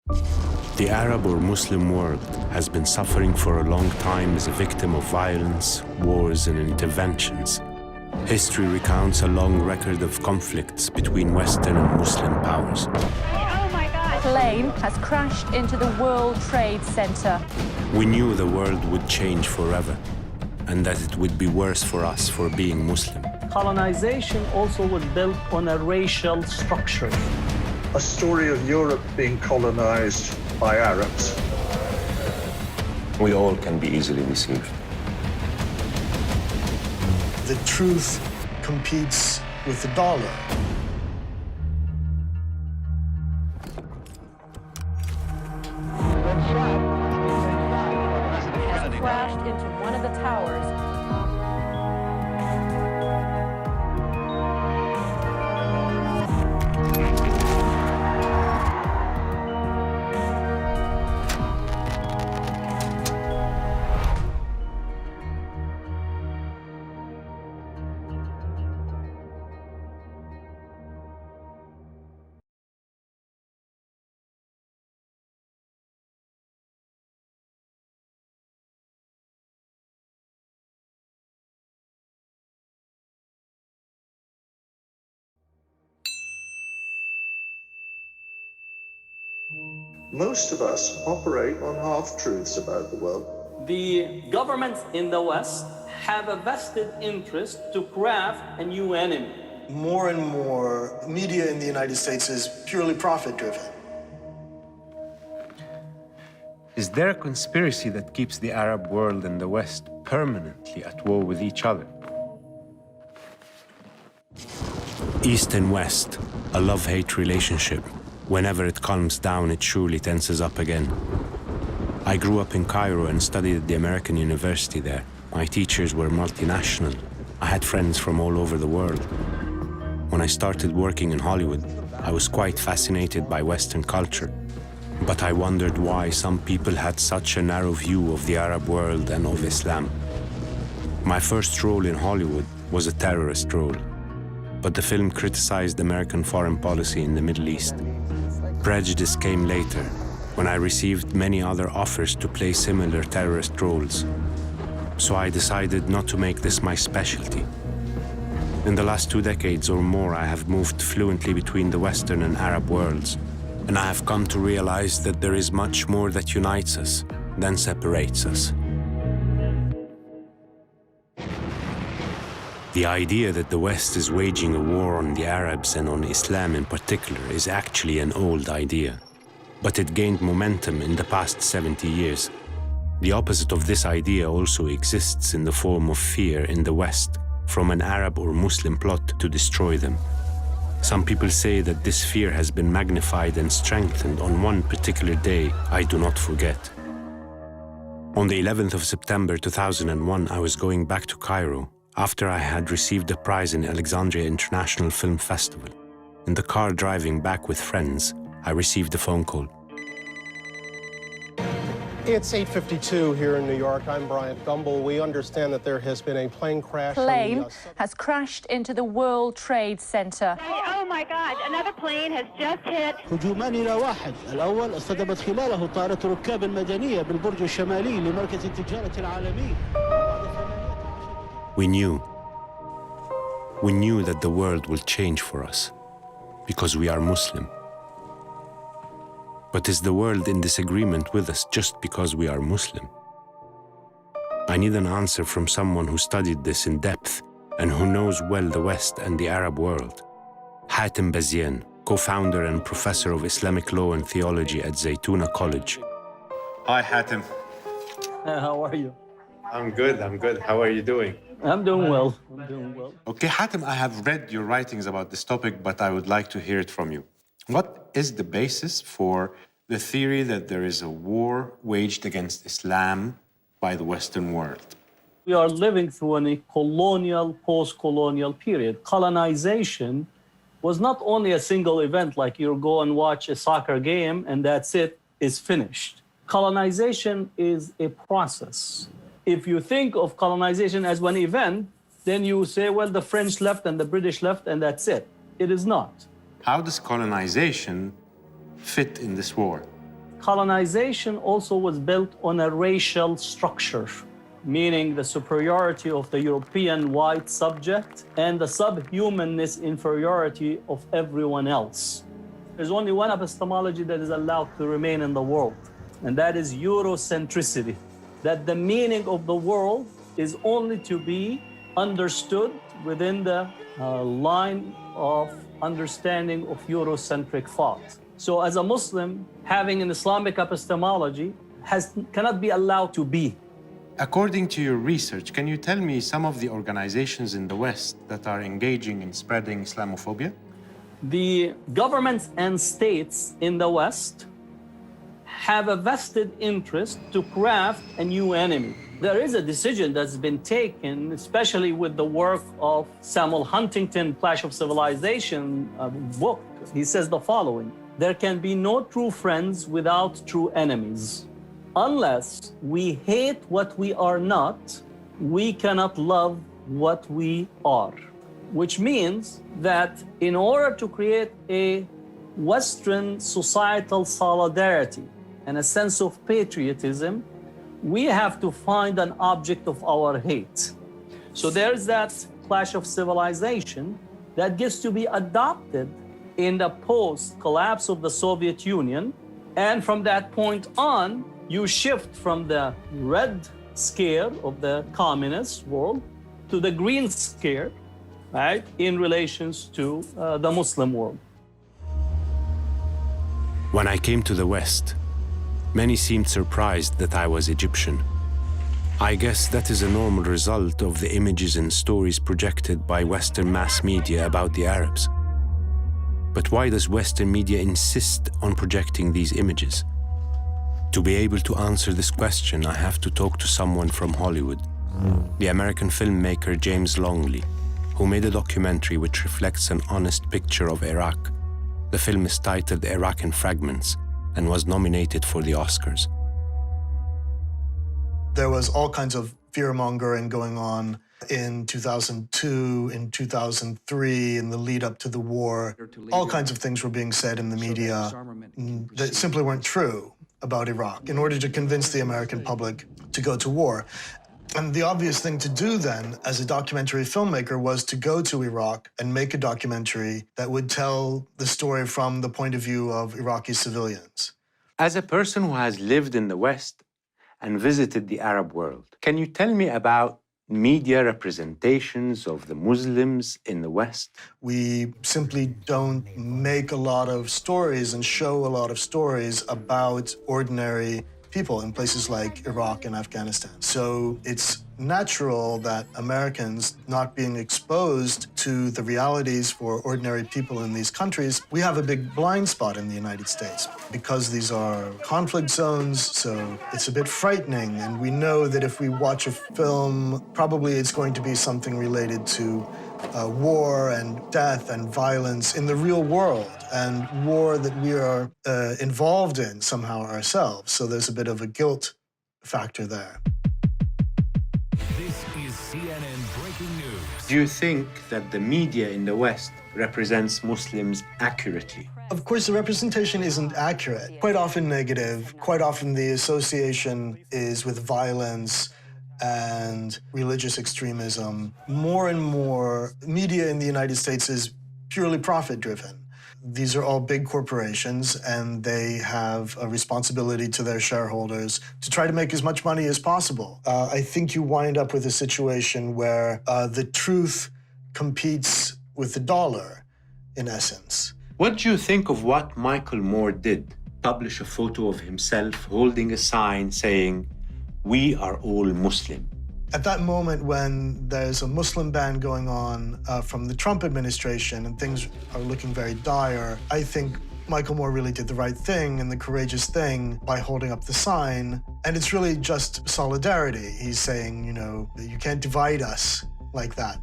The Arab or Muslim world has been suffering for a long time as a victim of violence, wars, and interventions. History recounts a long record of conflicts between Western and Muslim powers. Oh my God! A plane has crashed into the World Trade Center. We knew the world would change forever, and that it would be worse for us for being Muslim. Colonization also was built on a racial structure. A story of Europe being colonized by Arabs. We all can be easily deceived. The truth competes with the dollar. Crashed into one of the towers. Most of us operate on half-truths about the world. The governments in the West have a vested interest to craft a new enemy. More and more, media in the United States is purely profit-driven. Is there a conspiracy that keeps the Arab world and the West permanently at war with each other? East and West, a love-hate relationship. Whenever it calms down, it surely tenses up again. I grew up in Cairo and studied at the American University there. My teachers were multinational. I had friends from all over the world. When I started working in Hollywood, I was quite fascinated by Western culture. But I wondered why some people had such a narrow view of the Arab world and of Islam. My first role in Hollywood was a terrorist role, but the film criticized American foreign policy in the Middle East. Prejudice came later, when I received many other offers to play similar terrorist roles. So I decided not to make this my specialty. In the last 2 decades or more, I have moved fluently between the Western and Arab worlds, and I have come to realize that there is much more that unites us than separates us. The idea that the West is waging a war on the Arabs and on Islam in particular is actually an old idea, but it gained momentum in the past 70 years. The opposite of this idea also exists in the form of fear in the West from an Arab or Muslim plot to destroy them. Some people say that this fear has been magnified and strengthened on one particular day I do not forget. On the 11th of September 2001, I was going back to Cairo after I had received a prize in Alexandria International Film Festival. In the car driving back with friends, I received a phone call. It's 8:52 here in New York. I'm Bryant Gumbel. We understand that there has been a plane crash. Plane has crashed into the World Trade Center. Oh my God, another plane has just hit. هجومان إلى واحد. الأول اصطدمت خلاله طائرة ركاب المدنية بالبرج الشمالي لمركز التجارة العالمي. We knew that the world will change for us because we are Muslim. But is the world in disagreement with us just because we are Muslim? I need an answer from someone who studied this in depth and who knows well the West and the Arab world. Hatem Bazian, co-founder and professor of Islamic law and theology at Zaytuna College. Hi, Hatem. How are you? I'm good. How are you doing? I'm doing well. Okay, Hatem, I have read your writings about this topic, but I would like to hear it from you. What is the basis for the theory that there is a war waged against Islam by the Western world? We are living through a colonial, post-colonial period. Colonization was not only a single event, like you go and watch a soccer game and that's it, is finished. Colonization is a process. If you think of colonization as one event, then you say, well, the French left and the British left and that's it. It is not. How does colonization fit in this war? colonization also was built on a racial structure, meaning the superiority of the European white subject and the subhumanness inferiority of everyone else. There's only one epistemology that is allowed to remain in the world, and that is Eurocentricity, that the meaning of the world is only to be understood within the line of understanding of Eurocentric thought. So as a Muslim, having an Islamic epistemology cannot be allowed to be. According to your research, can you tell me some of the organizations in the West that are engaging in spreading Islamophobia? The governments and states in the West have a vested interest to craft a new enemy. There is a decision that's been taken, especially with the work of Samuel Huntington, Clash of Civilization book. He says the following: there can be no true friends without true enemies. Unless we hate what we are not, we cannot love what we are. Which means that in order to create a Western societal solidarity and a sense of patriotism, we have to find an object of our hate. So there's that clash of civilization that gets to be adopted in the post-collapse of the Soviet Union. And from that point on, you shift from the red scare of the communist world to the green scare, right, in relations to the Muslim world. When I came to the West, many seemed surprised that I was Egyptian. I guess that is a normal result of the images and stories projected by Western mass media about the Arabs. But why does Western media insist on projecting these images? To be able to answer this question, I have to talk to someone from Hollywood, the American filmmaker James Longley, who made a documentary which reflects an honest picture of Iraq. The film is titled Iraq in Fragments and was nominated for the Oscars. There was all kinds of fear-mongering going on in 2002, in 2003, in the lead up to the war. All kinds of things were being said in the media that simply weren't true about Iraq in order to convince the American public to go to war. And the obvious thing to do then, as a documentary filmmaker, was to go to Iraq and make a documentary that would tell the story from the point of view of Iraqi civilians. As a person who has lived in the West and visited the Arab world, can you tell me about media representations of the Muslims in the West? We simply don't make a lot of stories and show a lot of stories about ordinary people in places like Iraq and Afghanistan. So it's natural that Americans, not being exposed to the realities for ordinary people in these countries, we have a big blind spot in the United States because these are conflict zones, so it's a bit frightening. And we know that if we watch a film, probably it's going to be something related to war and death and violence in the real world, and war that we are involved in somehow ourselves. So there's a bit of a guilt factor there. This is CNN Breaking News. Do you think that the media in the West represents Muslims accurately? Of course, the representation isn't accurate. Quite often negative. Quite often the association is with violence and religious extremism. More and more, media in the United States is purely profit-driven. These are all big corporations, and they have a responsibility to their shareholders to try to make as much money as possible. I think you wind up with a situation where the truth competes with the dollar, in essence. What do you think of what Michael Moore did? Publish a photo of himself holding a sign saying, "We are all Muslim." At that moment when there's a Muslim ban going on from the Trump administration and things are looking very dire, I think Michael Moore really did the right thing and the courageous thing by holding up the sign. And it's really just solidarity. He's saying, you know, you can't divide us like that.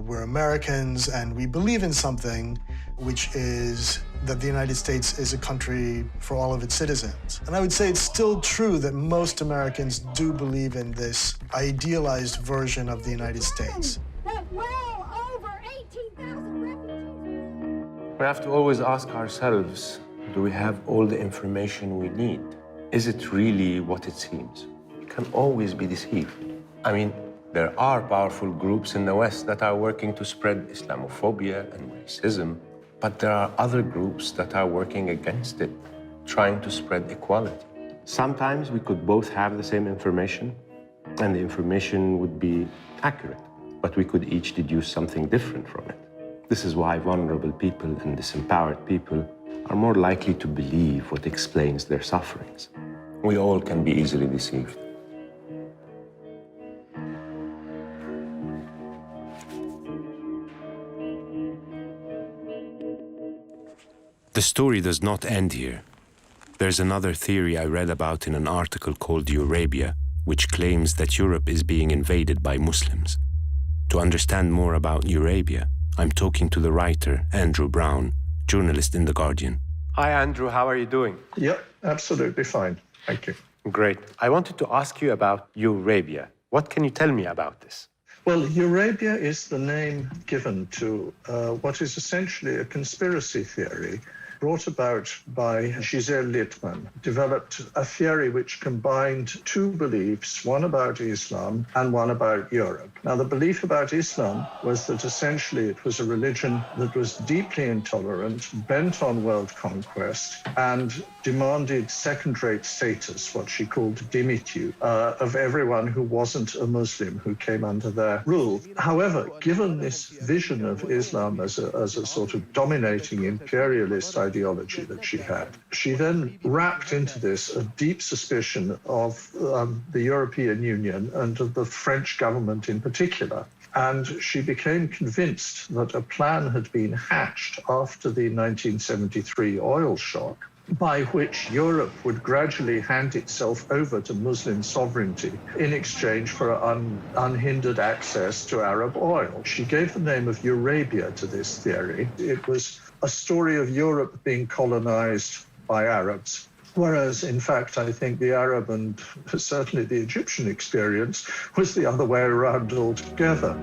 We're Americans and we believe in something, which is that the United States is a country for all of its citizens. And I would say it's still true that most Americans do believe in this idealized version of the United States. Well over 18,000 refugees. We have to always ask ourselves, Do we have all the information we need? Is it really what it seems? You can always be deceived. I mean, there are powerful groups in the West that are working to spread Islamophobia and racism, but there are other groups that are working against it, trying to spread equality. Sometimes we could both have the same information, and the information would be accurate, but we could each deduce something different from it. This is why vulnerable people and disempowered people are more likely to believe what explains their sufferings. We all can be easily deceived. The story does not end here. There's another theory I read about in an article called Eurabia, which claims that Europe is being invaded by Muslims. To understand more about Eurabia, I'm talking to the writer, Andrew Brown, journalist in The Guardian. Hi, Andrew. How are you doing? Yep, absolutely fine. Thank you. Great. I wanted to ask you about Eurabia. What can you tell me about this? Well, Eurabia is the name given to what is essentially a conspiracy theory brought about by Gisèle Littmann, developed a theory which combined two beliefs, one about Islam and one about Europe. Now, the belief about Islam was that essentially it was a religion that was deeply intolerant, bent on world conquest, and demanded second-rate status, what she called dhimmitu, of everyone who wasn't a Muslim who came under their rule. However, given this vision of Islam as a sort of dominating imperialist ideology that she had, she then wrapped into this a deep suspicion of the European Union and of the French government in particular. And she became convinced that a plan had been hatched after the 1973 oil shock, by which Europe would gradually hand itself over to Muslim sovereignty in exchange for unhindered access to Arab oil. She gave the name of Eurabia to this theory. It was a story of Europe being colonized by Arabs, whereas, in fact, I think the Arab and certainly the Egyptian experience was the other way around altogether.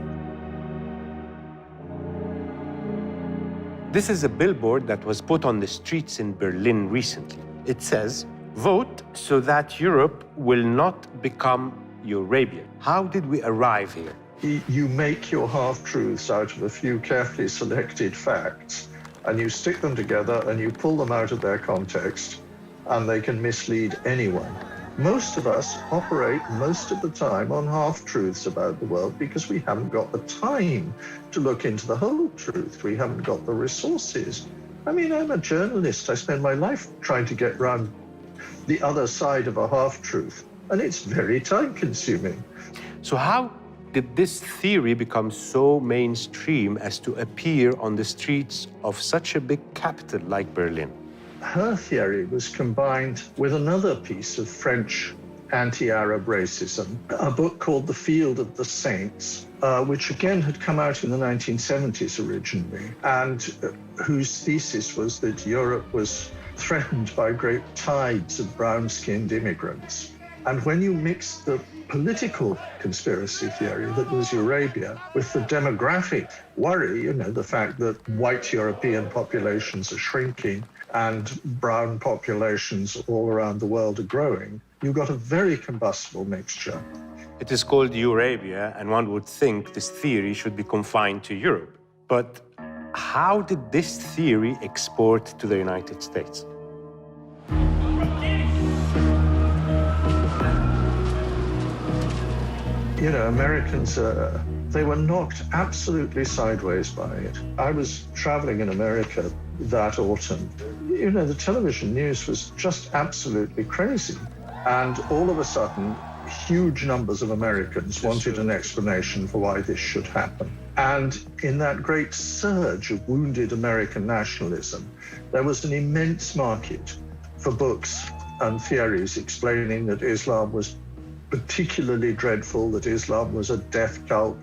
This is a billboard that was put on the streets in Berlin recently. It says, "Vote so that Europe will not become Eurabia." How did we arrive here? You make your half-truths out of a few carefully selected facts, and you stick them together and you pull them out of their context, and they can mislead anyone. Most of us operate most of the time on half-truths about the world because we haven't got the time to look into the whole truth. We haven't got the resources. I mean, I'm a journalist. I spend my life trying to get around the other side of a half-truth, and it's very time-consuming. So how did this theory become so mainstream as to appear on the streets of such a big capital like Berlin? Her theory was combined with another piece of French anti-Arab racism, a book called The Field of the Saints, which again had come out in the 1970s originally, and whose thesis was that Europe was threatened by great tides of brown-skinned immigrants. And when you mix the political conspiracy theory that was Eurabia with the demographic worry, the fact that white European populations are shrinking and brown populations all around the world are growing, you got a very combustible mixture. It is called Eurabia, and one would think this theory should be confined to Europe. But how did this theory export to the United States? Americans, they were knocked absolutely sideways by it. I was traveling in America that autumn. The television news was just absolutely crazy. And all of a sudden, huge numbers of Americans wanted an explanation for why this should happen. And in that great surge of wounded American nationalism, there was an immense market for books and theories explaining that Islam was particularly dreadful, that Islam was a death cult,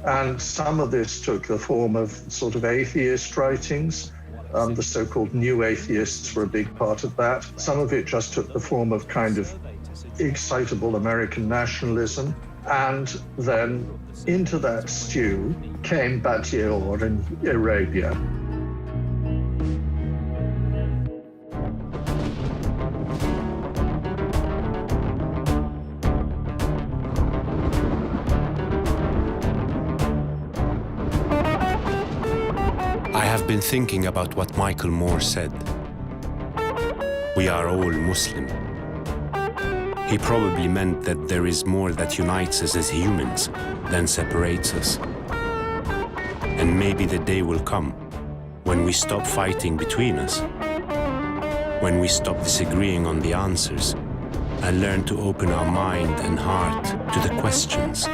and some of this took the form of sort of atheist writings. The so-called new atheists were a big part of that. Some of it just took the form of kind of excitable American nationalism. And then into that stew came Batior and Eurabia. I've been thinking about what Michael Moore said. We are all Muslim. He probably meant that there is more that unites us as humans than separates us. And maybe the day will come when we stop fighting between us, when we stop disagreeing on the answers and learn to open our mind and heart to the questions.